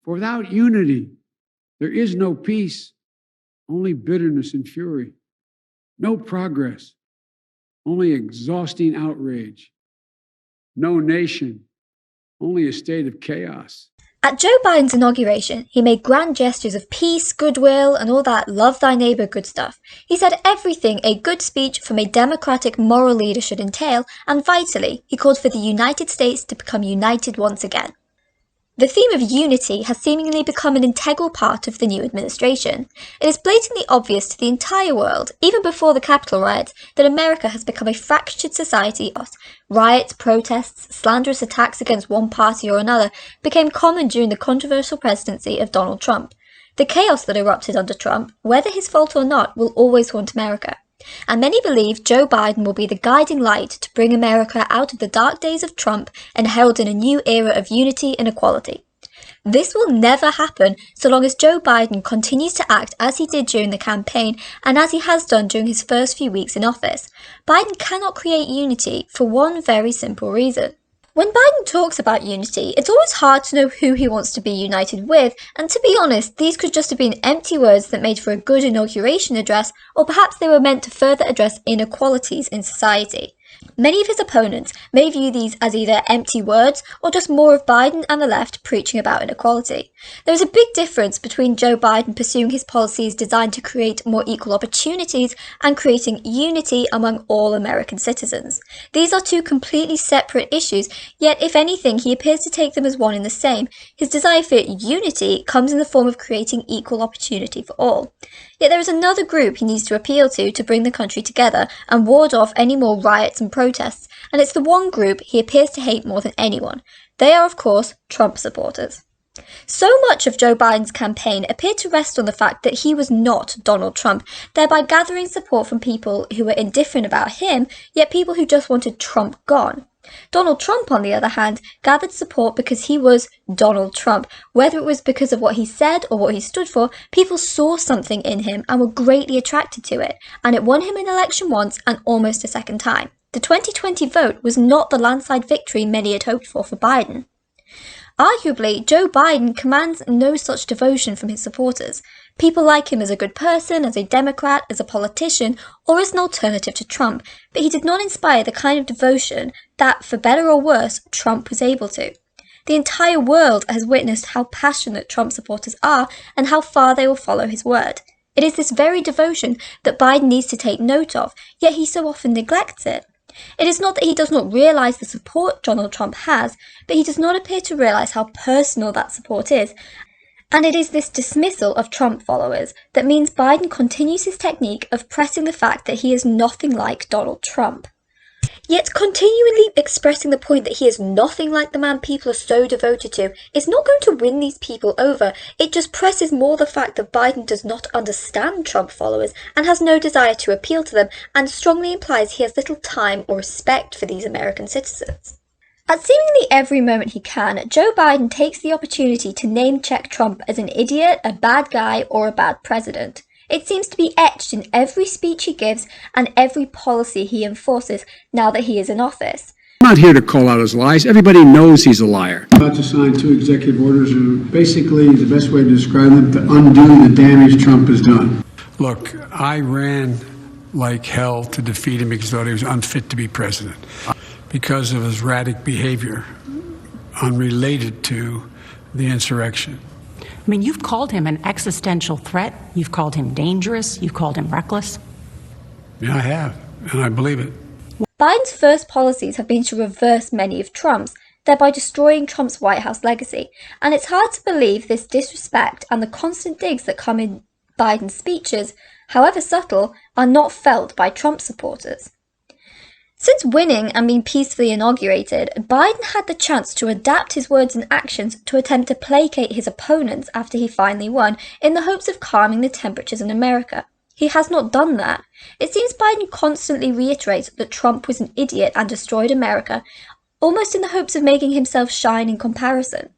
For without unity, there is no peace, only bitterness and fury. No progress, only exhausting outrage. No nation, only a state of chaos. At Joe Biden's inauguration, he made grand gestures of peace, goodwill, and all that love thy neighbour good stuff. He said everything a good speech from a democratic moral leader should entail, and vitally, he called for the United States to become united once again. The theme of unity has seemingly become an integral part of the new administration. It is blatantly obvious to the entire world, even before the Capitol riots, that America has become a fractured society. Riots, protests, slanderous attacks against one party or another became common during the controversial presidency of Donald Trump. The chaos that erupted under Trump, whether his fault or not, will always haunt America. And many believe Joe Biden will be the guiding light to bring America out of the dark days of Trump and herald in a new era of unity and equality. This will never happen so long as Joe Biden continues to act as he did during the campaign and as he has done during his first few weeks in office. Biden cannot create unity for one very simple reason. When Biden talks about unity, it's always hard to know who he wants to be united with, and to be honest, these could just have been empty words that made for a good inauguration address, or perhaps they were meant to further address inequalities in society. Many of his opponents may view these as either empty words or just more of Biden and the left preaching about inequality. There is a big difference between Joe Biden pursuing his policies designed to create more equal opportunities and creating unity among all American citizens. These are two completely separate issues, yet if anything, he appears to take them as one and the same. His desire for unity comes in the form of creating equal opportunity for all. Yet there is another group he needs to appeal to bring the country together and ward off any more riots and protests, and it's the one group he appears to hate more than anyone. They are, of course, Trump supporters. So much of Joe Biden's campaign appeared to rest on the fact that he was not Donald Trump, thereby gathering support from people who were indifferent about him, yet people who just wanted Trump gone. Donald Trump, on the other hand, gathered support because he was Donald Trump. Whether it was because of what he said or what he stood for, people saw something in him and were greatly attracted to it, and it won him an election once and almost a second time. The 2020 vote was not the landslide victory many had hoped for Biden. Arguably, Joe Biden commands no such devotion from his supporters. People like him as a good person, as a Democrat, as a politician, or as an alternative to Trump, but he did not inspire the kind of devotion that, for better or worse, Trump was able to. The entire world has witnessed how passionate Trump supporters are and how far they will follow his word. It is this very devotion that Biden needs to take note of, yet he so often neglects it. It is not that he does not realise the support Donald Trump has, but he does not appear to realise how personal that support is. And it is this dismissal of Trump followers that means Biden continues his technique of pressing the fact that he is nothing like Donald Trump. Yet continually expressing the point that he is nothing like the man people are so devoted to is not going to win these people over. It just presses more the fact that Biden does not understand Trump followers and has no desire to appeal to them, and strongly implies he has little time or respect for these American citizens. At seemingly every moment he can, Joe Biden takes the opportunity to name-check Trump as an idiot, a bad guy, or a bad president. It seems to be etched in every speech he gives and every policy he enforces now that he is in office. I'm not here to call out his lies. Everybody knows he's a liar. I'm about to sign 2 executive orders, and basically the best way to describe them, to undo the damage Trump has done. Look, I ran like hell to defeat him because I thought he was unfit to be president because of his erratic behavior unrelated to the insurrection. I mean, you've called him an existential threat. You've called him dangerous. You've called him reckless. Yeah, I have, and I believe it. Biden's first policies have been to reverse many of Trump's, thereby destroying Trump's White House legacy. And it's hard to believe this disrespect and the constant digs that come in Biden's speeches, however subtle, are not felt by Trump supporters. Since winning and being peacefully inaugurated, Biden had the chance to adapt his words and actions to attempt to placate his opponents after he finally won, in the hopes of calming the temperatures in America. He has not done that. It seems Biden constantly reiterates that Trump was an idiot and destroyed America, almost in the hopes of making himself shine in comparison.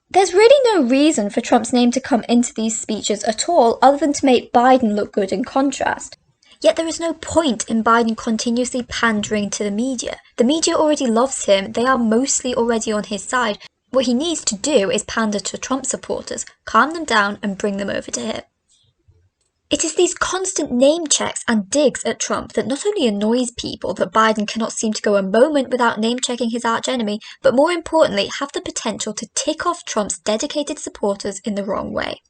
There's really no reason for Trump's name to come into these speeches at all, other than to make Biden look good in contrast. Yet there is no point in Biden continuously pandering to the media. The media already loves him, they are mostly already on his side. What he needs to do is pander to Trump supporters, calm them down and bring them over to him. It is these constant name checks and digs at Trump that not only annoys people that Biden cannot seem to go a moment without name-checking his archenemy, but more importantly have the potential to tick off Trump's dedicated supporters in the wrong way.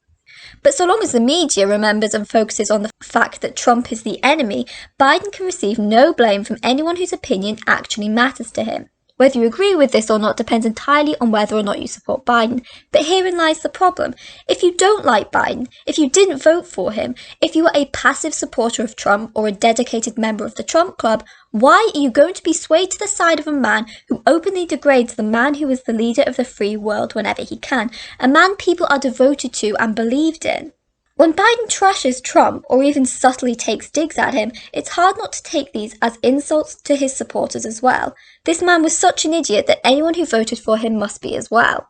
But so long as the media remembers and focuses on the fact that Trump is the enemy, Biden can receive no blame from anyone whose opinion actually matters to him. Whether you agree with this or not depends entirely on whether or not you support Biden. But herein lies the problem. If you don't like Biden, if you didn't vote for him, if you are a passive supporter of Trump or a dedicated member of the Trump Club, why are you going to be swayed to the side of a man who openly degrades the man who is the leader of the free world whenever he can, a man people are devoted to and believed in? When Biden trashes Trump or even subtly takes digs at him, it's hard not to take these as insults to his supporters as well. This man was such an idiot that anyone who voted for him must be as well.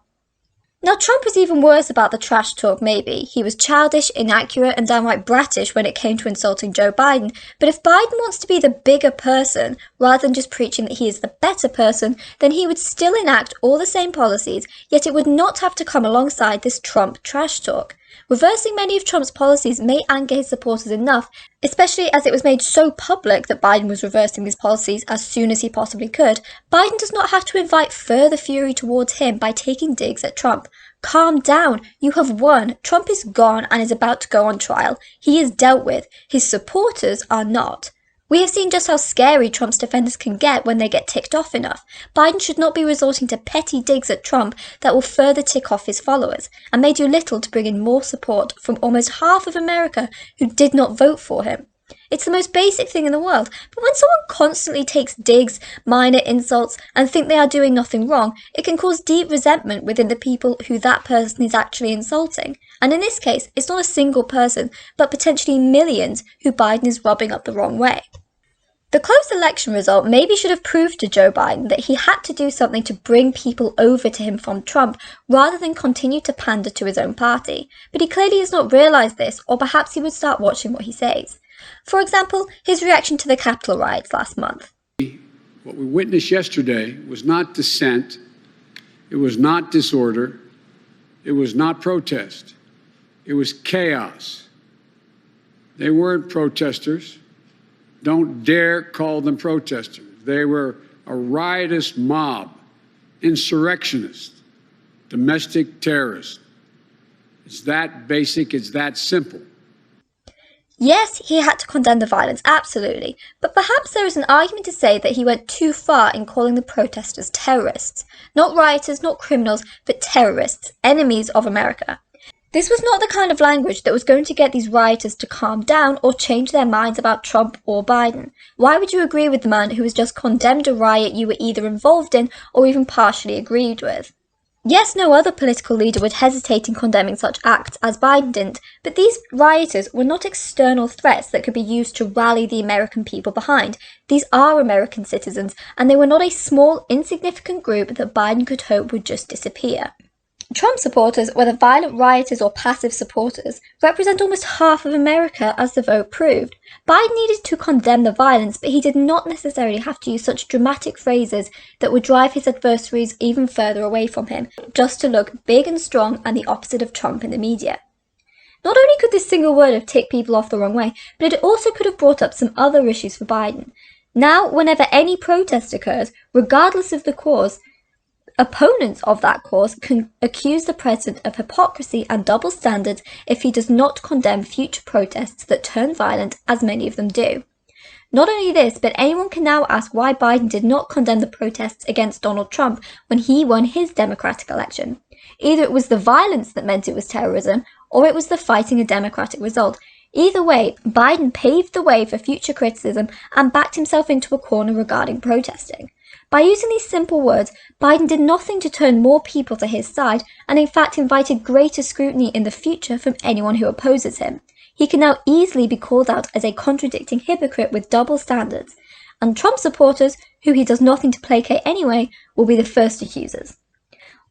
Now, Trump was even worse about the trash talk, maybe. He was childish, inaccurate, and downright brattish when it came to insulting Joe Biden. But if Biden wants to be the bigger person, rather than just preaching that he is the better person, then he would still enact all the same policies, yet it would not have to come alongside this Trump trash talk. Reversing many of Trump's policies may anger his supporters enough, especially as it was made so public that Biden was reversing these policies as soon as he possibly could. Biden does not have to invite further fury towards him by taking digs at Trump. Calm down, you have won. Trump is gone and is about to go on trial. He is dealt with. His supporters are not. We have seen just how scary Trump's defenders can get when they get ticked off enough. Biden should not be resorting to petty digs at Trump that will further tick off his followers, and may do little to bring in more support from almost half of America who did not vote for him. It's the most basic thing in the world, but when someone constantly takes digs, minor insults, and think they are doing nothing wrong, it can cause deep resentment within the people who that person is actually insulting. And in this case, it's not a single person, but potentially millions who Biden is rubbing up the wrong way. The close election result maybe should have proved to Joe Biden that he had to do something to bring people over to him from Trump, rather than continue to pander to his own party. But he clearly has not realised this, or perhaps he would start watching what he says. For example, his reaction to the Capitol riots last month. What we witnessed yesterday was not dissent, it was not disorder, it was not protest, it was chaos. They weren't protesters. Don't dare call them protesters. They were a riotous mob, insurrectionists, domestic terrorists. It's that basic, it's that simple. Yes, he had to condemn the violence, absolutely, but perhaps there is an argument to say that he went too far in calling the protesters terrorists. Not rioters, not criminals, but terrorists, enemies of America. This was not the kind of language that was going to get these rioters to calm down or change their minds about Trump or Biden. Why would you agree with the man who has just condemned a riot you were either involved in or even partially agreed with? Yes, no other political leader would hesitate in condemning such acts as Biden didn't, but these rioters were not external threats that could be used to rally the American people behind. These are American citizens, and they were not a small, insignificant group that Biden could hope would just disappear. Trump supporters, whether violent rioters or passive supporters, represent almost half of America, as the vote proved. Biden needed to condemn the violence, but he did not necessarily have to use such dramatic phrases that would drive his adversaries even further away from him, just to look big and strong and the opposite of Trump in the media. Not only could this single word have ticked people off the wrong way, but it also could have brought up some other issues for Biden. Now, whenever any protest occurs, regardless of the cause, opponents of that cause can accuse the president of hypocrisy and double standards if he does not condemn future protests that turn violent, as many of them do. Not only this, but anyone can now ask why Biden did not condemn the protests against Donald Trump when he won his Democratic election. Either it was the violence that meant it was terrorism, or it was the fighting a Democratic result. Either way, Biden paved the way for future criticism and backed himself into a corner regarding protesting. By using these simple words, Biden did nothing to turn more people to his side, and in fact invited greater scrutiny in the future from anyone who opposes him. He can now easily be called out as a contradicting hypocrite with double standards, and Trump supporters, who he does nothing to placate anyway, will be the first accusers.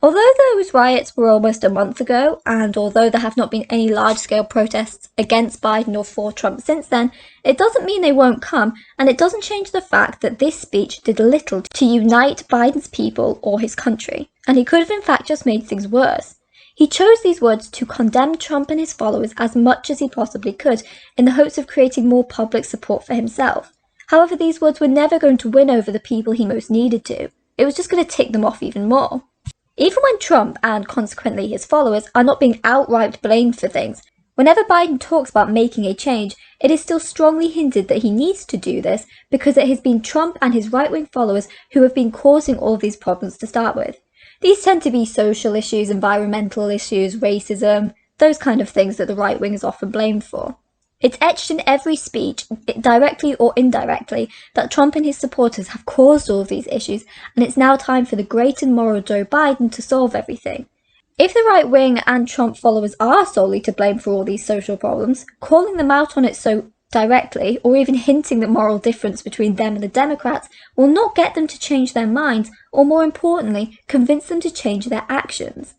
Although those riots were almost a month ago, and although there have not been any large-scale protests against Biden or for Trump since then, it doesn't mean they won't come, and it doesn't change the fact that this speech did little to unite Biden's people or his country. and he could have in fact just made things worse. He chose these words to condemn Trump and his followers as much as he possibly could, in the hopes of creating more public support for himself. However, these words were never going to win over the people he most needed to. It was just going to tick them off even more. Even when Trump, and consequently his followers, are not being outright blamed for things, whenever Biden talks about making a change, it is still strongly hinted that he needs to do this because it has been Trump and his right-wing followers who have been causing all of these problems to start with. These tend to be social issues, environmental issues, racism, those kind of things that the right wing is often blamed for. It's etched in every speech, directly or indirectly, that Trump and his supporters have caused all of these issues, and it's now time for the great and moral Joe Biden to solve everything. If the right wing and Trump followers are solely to blame for all these social problems, calling them out on it so directly, or even hinting the moral difference between them and the Democrats, will not get them to change their minds, or more importantly, convince them to change their actions.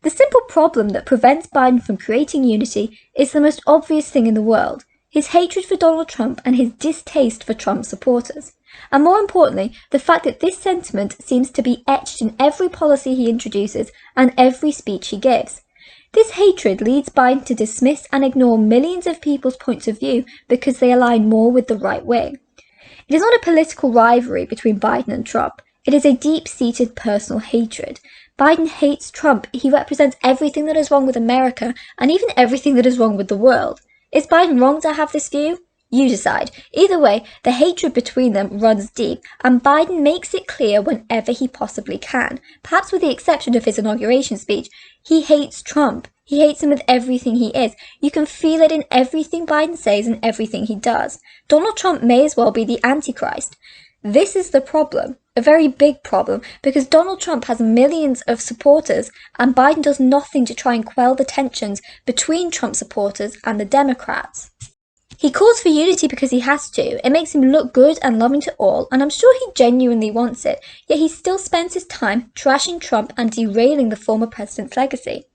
The simple problem that prevents Biden from creating unity is the most obvious thing in the world: his hatred for Donald Trump and his distaste for Trump supporters. And more importantly, the fact that this sentiment seems to be etched in every policy he introduces and every speech he gives. This hatred leads Biden to dismiss and ignore millions of people's points of view because they align more with the right wing. It is not a political rivalry between Biden and Trump. It is a deep-seated personal hatred. Biden hates Trump. He represents everything that is wrong with America and even everything that is wrong with the world. Is Biden wrong to have this view? You decide. Either way, the hatred between them runs deep, and Biden makes it clear whenever he possibly can. Perhaps with the exception of his inauguration speech, he hates Trump. He hates him with everything he is. You can feel it in everything Biden says and everything he does. Donald Trump may as well be the Antichrist. This is the problem, a very big problem, because Donald Trump has millions of supporters, and Biden does nothing to try and quell the tensions between Trump supporters and the Democrats. He calls for unity because he has to. It makes him look good and loving to all, and I'm sure he genuinely wants it, yet he still spends his time trashing Trump and derailing the former president's legacy.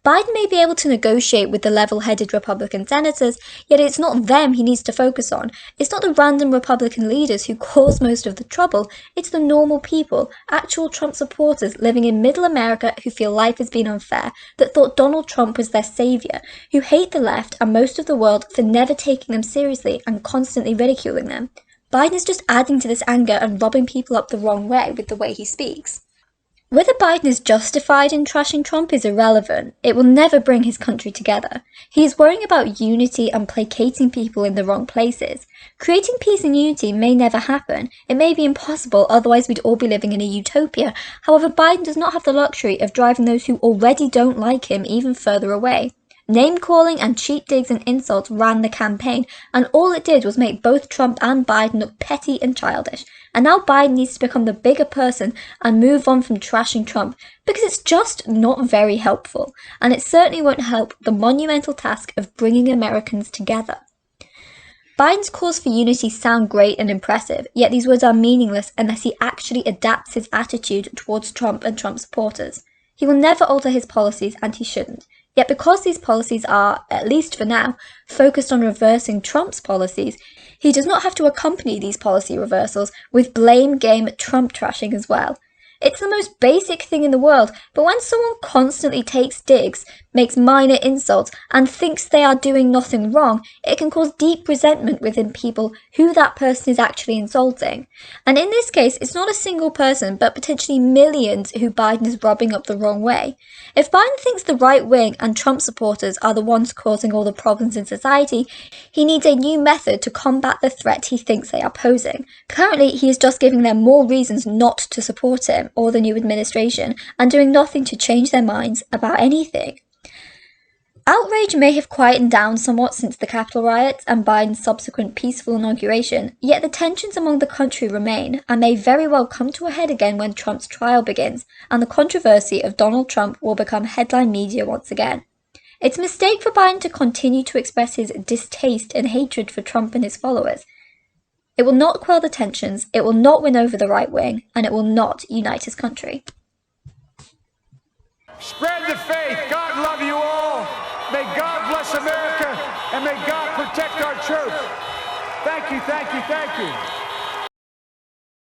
Biden may be able to negotiate with the level-headed Republican senators, yet it's not them he needs to focus on. It's not the random Republican leaders who cause most of the trouble, it's the normal people, actual Trump supporters living in middle America who feel life has been unfair, that thought Donald Trump was their savior, who hate the left and most of the world for never taking them seriously and constantly ridiculing them. Biden is just adding to this anger and rubbing people up the wrong way with the way he speaks. Whether Biden is justified in trashing Trump is irrelevant. It will never bring his country together. He is worrying about unity and placating people in the wrong places. Creating peace and unity may never happen. It may be impossible, otherwise we'd all be living in a utopia. However, Biden does not have the luxury of driving those who already don't like him even further away. Name-calling and cheap digs and insults ran the campaign, and all it did was make both Trump and Biden look petty and childish. And now Biden needs to become the bigger person and move on from trashing Trump, because it's just not very helpful, and it certainly won't help the monumental task of bringing Americans together. Biden's calls for unity sound great and impressive, yet these words are meaningless unless he actually adapts his attitude towards Trump and Trump supporters. He will never alter his policies, and he shouldn't. Yet because these policies are, at least for now, focused on reversing Trump's policies, he does not have to accompany these policy reversals with blame game Trump trashing as well. It's the most basic thing in the world, but when someone constantly takes digs, makes minor insults, and thinks they are doing nothing wrong, it can cause deep resentment within people who that person is actually insulting. And in this case, it's not a single person, but potentially millions who Biden is rubbing up the wrong way. If Biden thinks the right wing and Trump supporters are the ones causing all the problems in society, he needs a new method to combat the threat he thinks they are posing. Currently, he is just giving them more reasons not to support him or the new administration, and doing nothing to change their minds about anything. Outrage may have quietened down somewhat since the Capitol riots and Biden's subsequent peaceful inauguration, yet the tensions among the country remain and may very well come to a head again when Trump's trial begins, and the controversy of Donald Trump will become headline media once again. It's a mistake for Biden to continue to express his distaste and hatred for Trump and his followers. It will not quell the tensions, it will not win over the right wing, and it will not unite his country. Spread the faith. God love you all. May God bless America, and may God protect our troops. Thank you, thank you, thank you.